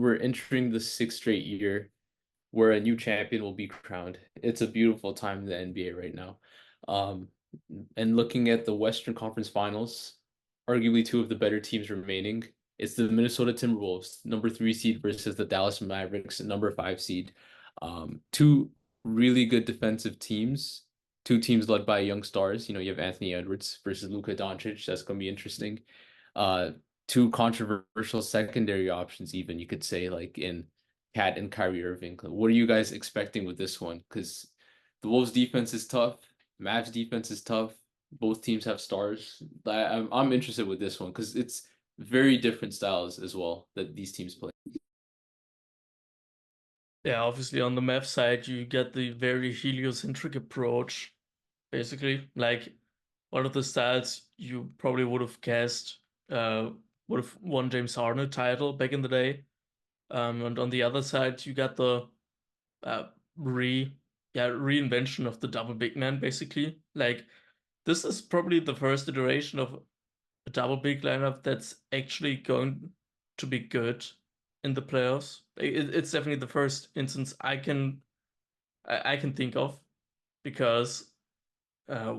we're entering the sixth straight year where a new champion will be crowned. It's a beautiful time in the NBA right now. Um, and looking at the Western Conference Finals, arguably two of the better teams remaining, it's the Minnesota Timberwolves, number three seed, versus the Dallas Mavericks, number five seed. Two really good defensive teams, two teams led by young stars. You have Anthony Edwards versus Luka Doncic. That's going to be interesting. Uh, Two controversial secondary options, even you could say, like in Cat and Kyrie Irving. What are you guys expecting with this one? Because the Wolves defense is tough, Mavs defense is tough. Both teams have stars. I'm interested with this one because it's very different styles as well that these teams play. Yeah, obviously on the math side, you get the very heliocentric approach, basically. Like one of the styles you probably would have guessed would have won James Harden a title back in the day. And on the other side, you got the uh, re reinvention of the double big man, basically. Like this is probably the first iteration of a double big lineup that's actually going to be good in the playoffs. It's definitely the first instance I can think of because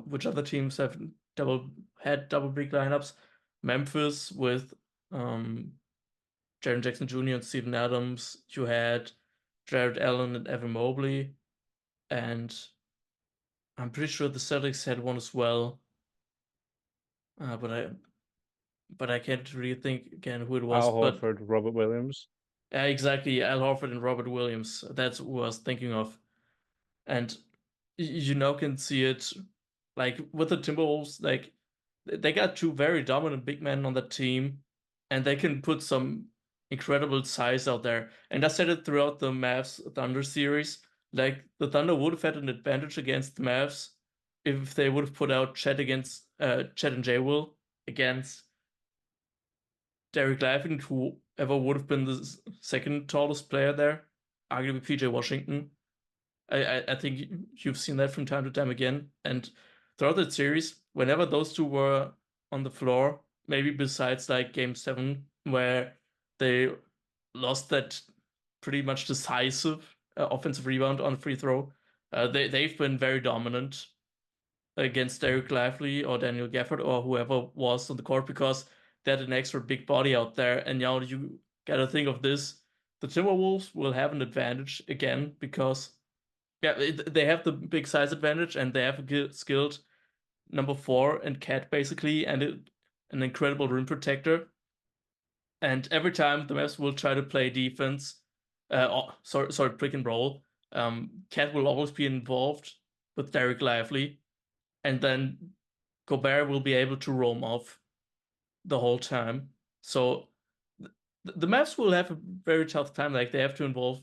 which other teams have double big lineups? Memphis with um, Jaren Jackson Jr. and Steven Adams. You had Jared Allen and Evan Mobley, and I'm pretty sure the Celtics had one as well. Uh, but I but I can't really think again who it was. Al But Horford, Robert Williams. exactly, Al Horford and Robert Williams. That's who I was thinking of. And you now can see it like with the Timberwolves, like they got two very dominant big men on that team, and they can put some incredible size out there. And I said it throughout the Mavs Thunder series. Like the Thunder would have had an advantage against the Mavs if they would have put out Chet and J Will against Derek Lively, whoever would have been the second tallest player there, arguably PJ Washington. I think you've seen that from time to time again. And throughout that series, whenever those two were on the floor, maybe besides like game seven, where they lost that pretty much decisive offensive rebound on free throw, they've been very dominant against Derek Lively or Daniel Gafford or whoever was on the court because they had an extra big body out there. And now you gotta think of this. The Timberwolves will have an advantage again because they have the big size advantage and they have a skilled number four and Cat basically and an incredible rim protector. And every time the Mavs will try to play defense, sorry, pick and roll, Cat will always be involved with Derek Lively, and then Gobert will be able to roam off the whole time. So the Mavs will have a very tough time. Like they have to involve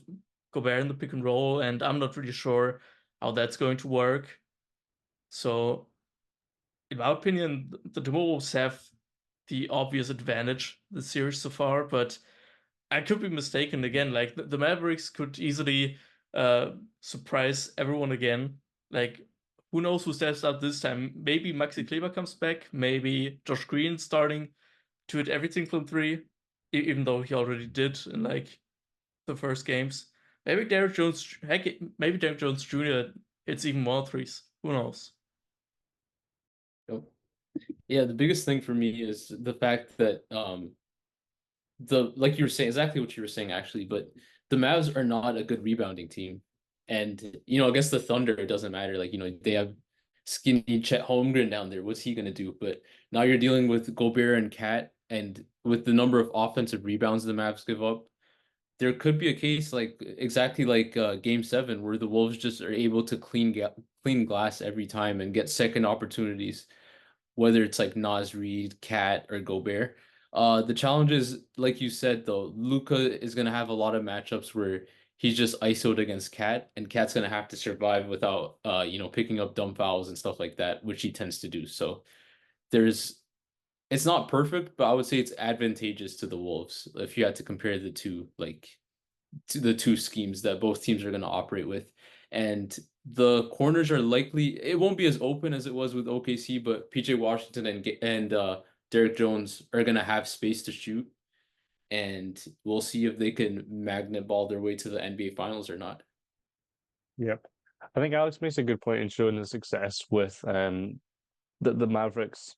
Gobert in the pick and roll, and I'm not really sure how that's going to work. So, in my opinion, the Timberwolves have the obvious advantage this series so far, but I could be mistaken again. Like the Mavericks could easily surprise everyone again. Like who knows who steps up this time? Maybe Maxi Kleber comes back. Maybe Josh Green starting to hit everything from three, even though he already did in like the first games. Maybe Derrick Jones, heck, maybe Derrick Jones Jr. hits even more threes. Who knows? Yep. Yeah, the biggest thing for me is the fact that the like you were saying exactly what you were saying actually, but the Mavs are not a good rebounding team. And against the Thunder, it doesn't matter. Like, they have skinny Chet Holmgren down there. What's he gonna do? But now you're dealing with Gobert and Cat, and with the number of offensive rebounds the Mavs give up, there could be a case like exactly like game seven where the Wolves just are able to clean glass every time and get second opportunities, whether it's like Nas Reed, Cat, or Gobert. The challenge is, like you said, though, Luka is gonna have a lot of matchups where he's just ISO'd against Cat, and Cat's gonna have to survive without picking up dumb fouls and stuff like that, which he tends to do. So there's it's not perfect, but I would say it's advantageous to the Wolves if you had to compare the two, like to the two schemes that both teams are going to operate with. And the corners are likely it won't be as open as it was with OKC, but PJ Washington and Derek Jones are going to have space to shoot. and we'll see if they can magnet ball their way to the NBA Finals or not. Yep. I think Alex makes a good point in showing the success with the Mavericks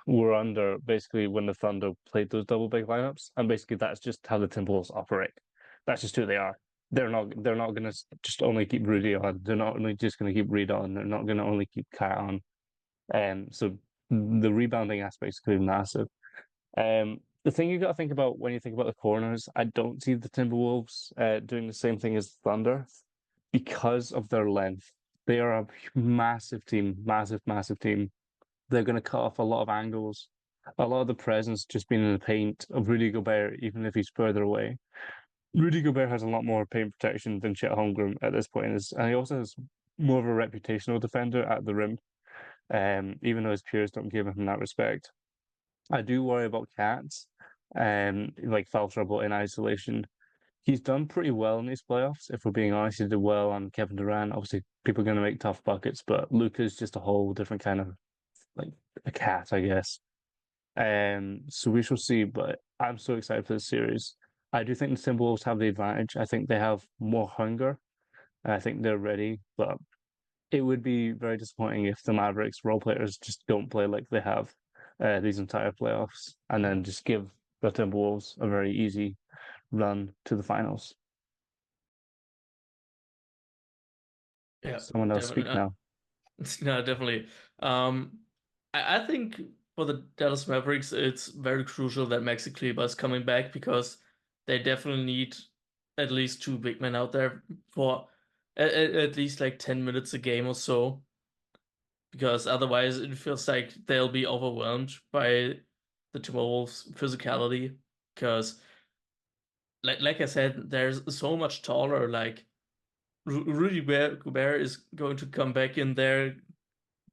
were under basically when the Thunder played those double big lineups, and basically that's just how the Timberwolves operate. That's just who they are. They're not gonna just only keep Rudy on. They're not only just gonna keep Reed on. They're not gonna only keep Cat on. So the rebounding aspect is going to be massive. The thing you got to think about when you think about the corners, I don't see the Timberwolves doing the same thing as Thunder because of their length. They are a massive team, massive, massive team. They're going to cut off a lot of angles. A lot of the presence just being in the paint of Rudy Gobert, even if he's further away. Rudy Gobert has a lot more paint protection than Chet Holmgren at this point, and he also has more of a reputational defender at the rim. Even though his peers don't give him that respect. I do worry about Cats, like foul trouble in isolation. He's done pretty well in these playoffs, if we're being honest. He did well on Kevin Durant. Obviously, people are going to make tough buckets, but Luka's just a whole different kind of like a cat, I guess. So we shall see, but I'm so excited for this series. I do think the Timberwolves have the advantage. I think they have more hunger. I think they're ready, but it would be very disappointing if the Mavericks role players just don't play like they have these entire playoffs and then just give the Timberwolves a very easy run to the finals. Yeah, Someone else definitely. speak now. No, definitely. I think for the Dallas Mavericks, it's very crucial that Maxi Kleber is coming back because they definitely need at least two big men out there for at least like 10 minutes a game or so, because otherwise it feels like they'll be overwhelmed by the Timberwolves' physicality. Because, like I said, there's so much taller. Like Rudy Gobert is going to come back in there,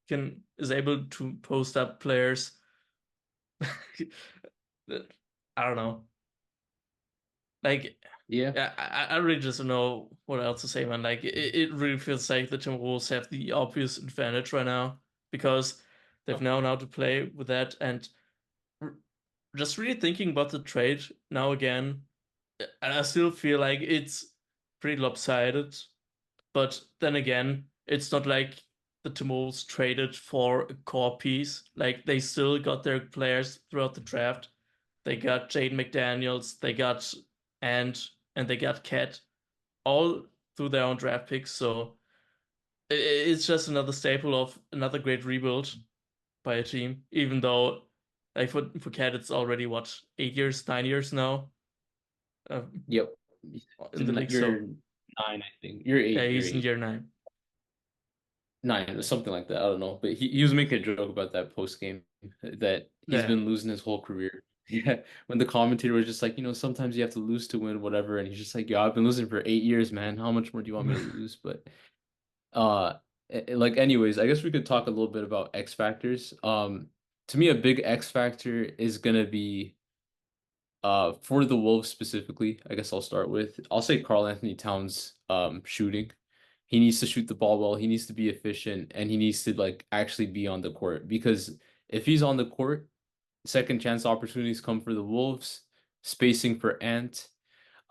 can is able to post up players. I don't know. Like, Yeah. yeah, I really just don't know what else to say, man. Like, it really feels like the Timberwolves have the obvious advantage right now because they've Oh, now to play with that. And r- just really thinking about the trade now again, I still feel like it's pretty lopsided. But then again, it's not like the Timberwolves traded for a core piece. Like they still got their players throughout the draft. They got Jaden McDaniels, they got and they got Cat all through their own draft picks. So it's just another staple of another great rebuild by a team. Even though, like for Cat, it's already what 8 years, 9 years now uh, yep. in the league. You're So nine, I think. You're yeah, eight. You're he's in eight. year 9. Nine or something like that. I don't know. But he was making a joke about that post game that he's Yeah. been losing his whole career. Yeah. When the commentator was just like, sometimes you have to lose to win, whatever. And he's just like, yo, I've been losing for 8 years, man. How much more do you want me to lose? But like anyways, I guess we could talk a little bit about X factors. To me, a big X factor is gonna be for the Wolves specifically. I guess I'll say Karl Anthony-Towns shooting. He needs to shoot the ball well, he needs to be efficient, and he needs to like actually be on the court because if he's on the court, second chance opportunities come for the Wolves, spacing for Ant.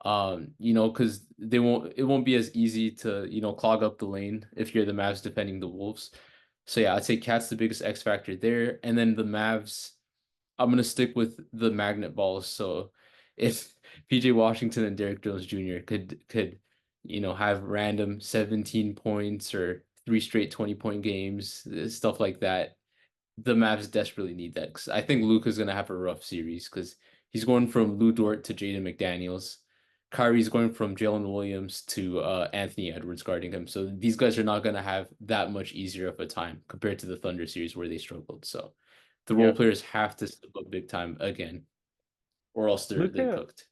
Because it won't be as easy to, clog up the lane if you're the Mavs defending the Wolves. So yeah, I'd say Cat's the biggest X factor there. And then the Mavs, I'm gonna stick with the magnet balls. So if PJ Washington and Derrick Jones Jr. could, have random 17 points or three straight 20-point games, stuff like that, the Mavs desperately need that. Because I think Luka's gonna have a rough series because he's going from Lou Dort to Jaden McDaniels. Kyrie's going from Jalen Williams to Anthony Edwards guarding him. So these guys are not going to have that much easier of a time compared to the Thunder series where they struggled. So the role Yeah. players have to step up big time again, or else they're Luka, cooked.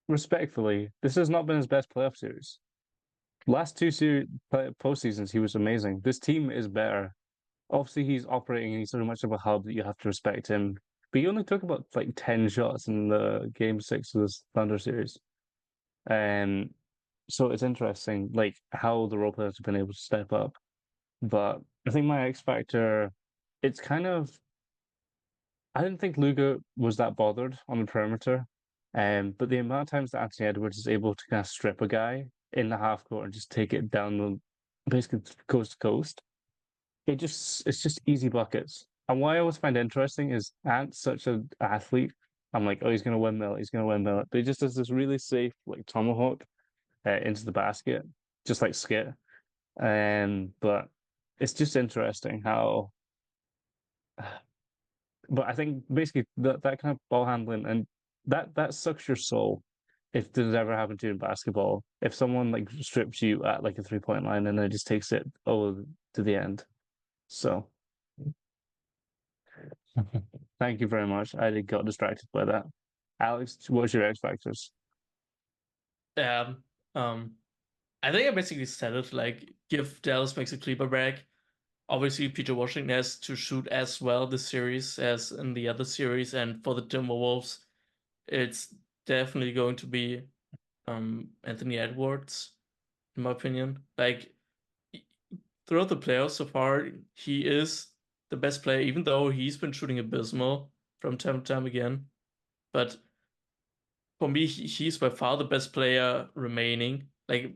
respectfully, this has not been his best playoff series. Last two postseasons, he was amazing. This team is better. Obviously, he's operating and he's so much of a hub that you have to respect him. But he only took about like 10 shots in the game six of this Thunder series. Um, so it's interesting, like how the role players have been able to step up. But I think my X factor, it's kind of I didn't think Luka was that bothered on the perimeter. But the amount of times that Anthony Edwards is able to kind of strip a guy in the half court and just take it down the basically coast to coast, it's just easy buckets. And what I always find interesting is Ant's such an athlete. I'm like, oh, he's gonna windmill, he's gonna windmill it. But he just does this really safe like tomahawk into the basket, just like Skit. But it's just interesting how but I think basically that kind of ball handling and that sucks your soul if this ever happened to you in basketball. If someone like strips you at like a 3-point line and then just takes it to the end. So thank you very much. I got distracted by that. Alex, what's your X factors? Yeah. I think I basically said it. Like, give Dallas makes a Kleber back. Obviously, Peter Washington has to shoot as well this series as in the other series, and for the Timberwolves, it's definitely going to be Anthony Edwards, in my opinion. Like throughout the playoffs so far, he is the best player, even though he's been shooting abysmal from time to time again. But for me, he's by far the best player remaining. Like,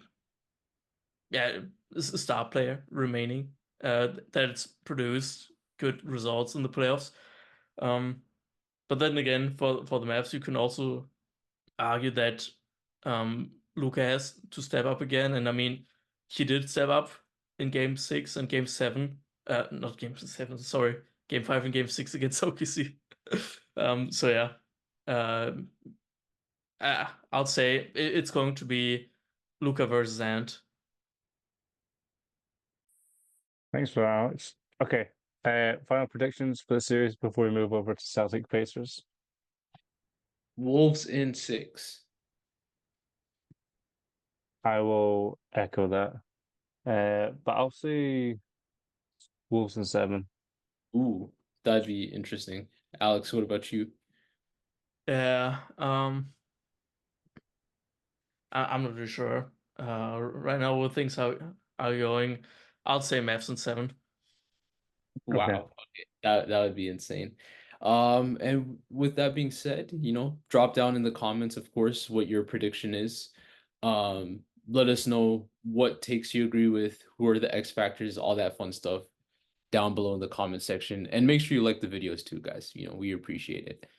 yeah, is a star player remaining that's produced good results in the playoffs. Um, but then again, for the Mavs, you can also argue that Luka has to step up again, and I mean, he did step up in Game 6 and Game 7. Not Game 7, sorry, Game 5 and Game 6 against OKC. So yeah, um, I'll say it's going to be Luka versus Ant. Thanks for that, Alex. Okay. Final predictions for the series before we move over to Celtic Pacers. Wolves in 6. I will echo that. But I'll say Wolves in 7. Ooh, that'd be interesting. Alex, what about you? Yeah, I'm not really sure. Right now, what things are going, I'll say Mavs in 7. Okay. Wow. Okay. That would be insane. And with that being said, drop down in the comments, of course, what your prediction is. Let us know what takes you agree with, who are the X factors, all that fun stuff down below in the comment section. And make sure you like the videos too, guys. We appreciate it.